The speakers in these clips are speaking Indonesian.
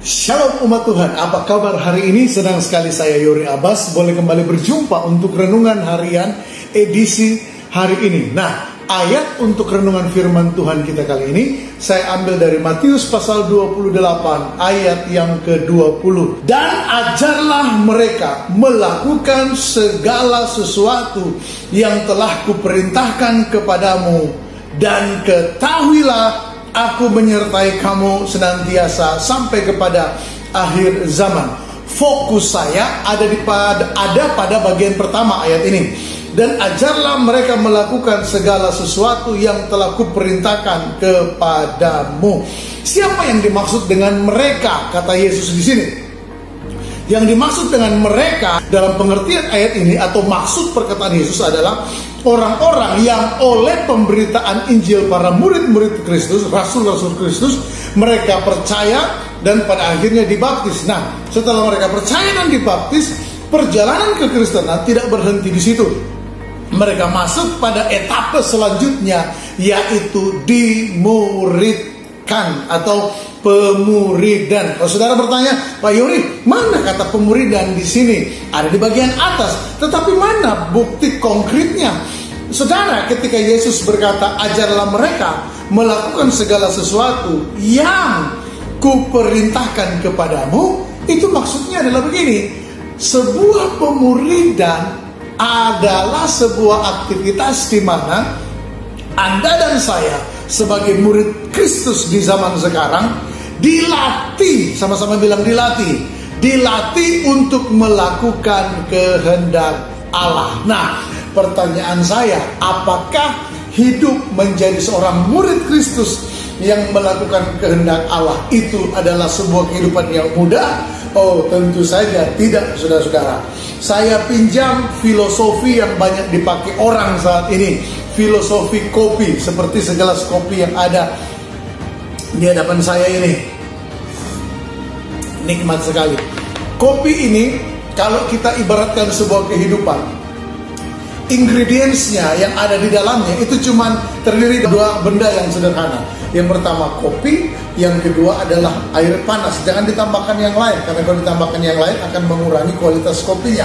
Shalom umat Tuhan, apa kabar hari ini? Senang sekali saya Yori Abbas boleh kembali berjumpa untuk renungan harian edisi hari ini. Nah, ayat untuk renungan firman Tuhan kita kali ini saya ambil dari Matius pasal 28 ayat yang ke-20. Dan ajarlah mereka melakukan segala sesuatu yang telah kuperintahkan kepadamu, dan ketahuilah aku menyertai kamu senantiasa sampai kepada akhir zaman. Fokus saya ada pada bagian pertama ayat ini. Dan ajarlah mereka melakukan segala sesuatu yang telah kuperintahkan kepadamu. Siapa yang dimaksud dengan mereka? Kata Yesus di sini. Yang dimaksud dengan mereka dalam pengertian ayat ini atau maksud perkataan Yesus adalah orang-orang yang oleh pemberitaan Injil para murid-murid Kristus, rasul-rasul Kristus, mereka percaya dan pada akhirnya dibaptis. Nah, setelah mereka percaya dan dibaptis, perjalanan kekristenan tidak berhenti di situ. Mereka masuk pada etape selanjutnya, yaitu dimuridkan atau pemuridan. Kalau saudara bertanya, Pak Yori, mana kata pemuridan di sini? Ada di bagian atas. Tetapi mana bukti konkretnya? Saudara, ketika Yesus berkata, ajarlah mereka melakukan segala sesuatu yang kuperintahkan kepadamu, itu maksudnya adalah begini. Sebuah pemuridan adalah sebuah aktivitas di mana Anda dan saya sebagai murid Kristus di zaman sekarang dilatih, sama-sama bilang dilatih untuk melakukan kehendak Allah. Nah, pertanyaan saya, apakah hidup menjadi seorang murid Kristus yang melakukan kehendak Allah itu adalah sebuah kehidupan yang mudah? Oh, tentu saja tidak, saudara-saudara. Saya pinjam filosofi yang banyak dipakai orang saat ini, filosofi kopi, seperti segelas kopi yang ada di hadapan saya ini. Nikmat sekali. Kopi ini kalau kita ibaratkan sebuah kehidupan, ingredientsnya yang ada di dalamnya itu cuma terdiri dari dua benda yang sederhana. Yang pertama kopi, yang kedua adalah air panas. Jangan ditambahkan yang lain, karena kalau ditambahkan yang lain akan mengurangi kualitas kopinya.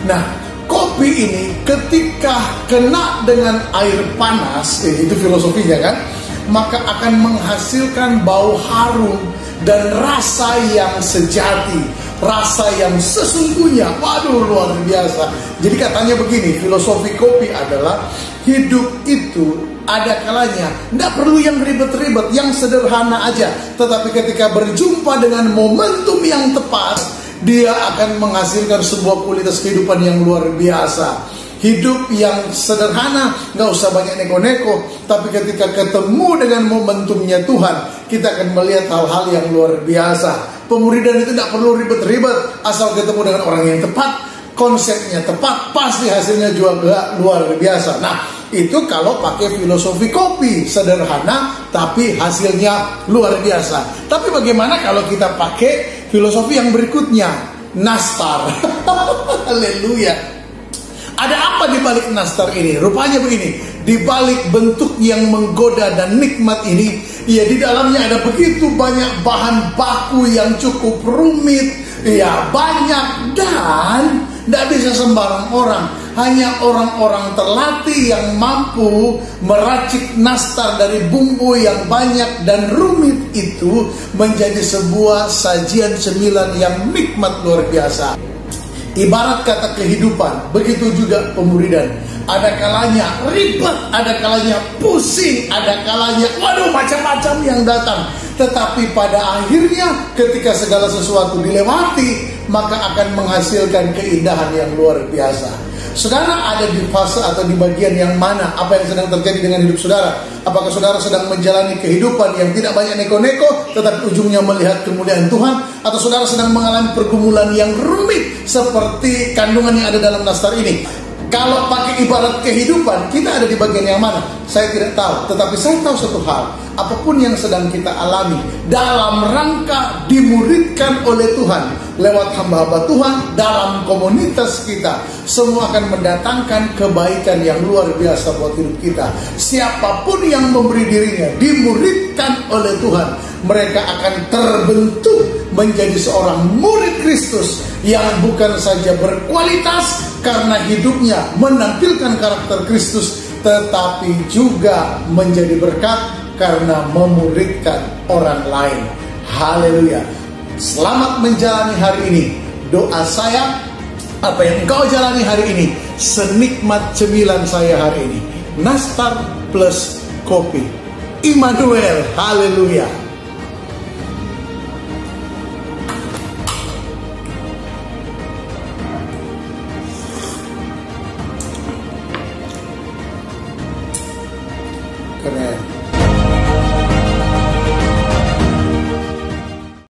Nah, kopi ini ketika kena dengan air panas, itu filosofinya kan, maka akan menghasilkan bau harum dan rasa yang sejati, rasa yang sesungguhnya. Waduh, luar biasa. Jadi katanya begini, filosofi kopi adalah hidup itu ada kalanya tidak perlu yang ribet-ribet, yang sederhana aja. Tetapi ketika berjumpa dengan momentum yang tepat, dia akan menghasilkan sebuah kualitas kehidupan yang luar biasa. Hidup yang sederhana, nggak usah banyak neko-neko. Tapi ketika ketemu dengan momentumnya Tuhan, kita akan melihat hal-hal yang luar biasa. Pemuridan itu tidak perlu ribet-ribet, asal ketemu dengan orang yang tepat, konsepnya tepat, pasti hasilnya juga luar biasa. Nah, itu kalau pakai filosofi kopi, sederhana tapi hasilnya luar biasa. Tapi bagaimana kalau kita pakai filosofi yang berikutnya, nastar? Haleluya. Ada apa di balik nastar ini? Rupanya begini, di balik bentuk yang menggoda dan nikmat ini, ya di dalamnya ada begitu banyak bahan baku yang cukup rumit, ya banyak, dan tidak bisa sembarang orang. Hanya orang-orang terlatih yang mampu meracik nastar dari bumbu yang banyak dan rumit itu menjadi sebuah sajian cemilan yang nikmat luar biasa. Ibarat kata kehidupan, begitu juga pemuridan. Ada kalanya ribet, ada kalanya pusing, ada kalanya waduh macam-macam yang datang. Tetapi pada akhirnya ketika segala sesuatu dilewati, maka akan menghasilkan keindahan yang luar biasa. Saudara ada di fase atau di bagian yang mana? Apa yang sedang terjadi dengan hidup saudara? Apakah saudara sedang menjalani kehidupan yang tidak banyak neko-neko, tetapi ujungnya melihat kemuliaan Tuhan? Atau saudara sedang mengalami pergumulan yang rumit seperti kandungan yang ada dalam nastar ini? Kalau pakai ibarat kehidupan, kita ada di bagian yang mana? Saya tidak tahu. Tetapi saya tahu satu hal. Apapun yang sedang kita alami dalam rangka dimuridkan oleh Tuhan lewat hamba-hamba Tuhan dalam komunitas kita, semua akan mendatangkan kebaikan yang luar biasa buat hidup kita. Siapapun yang memberi dirinya dimuridkan oleh Tuhan, mereka akan terbentuk menjadi seorang murid Kristus yang bukan saja berkualitas karena hidupnya menampilkan karakter Kristus, tetapi juga menjadi berkat karena memuridkan orang lain. Haleluya. Selamat menjalani hari ini. Doa saya, apa yang engkau jalani hari ini senikmat cemilan saya hari ini. Nastar plus kopi. Immanuel. Haleluya.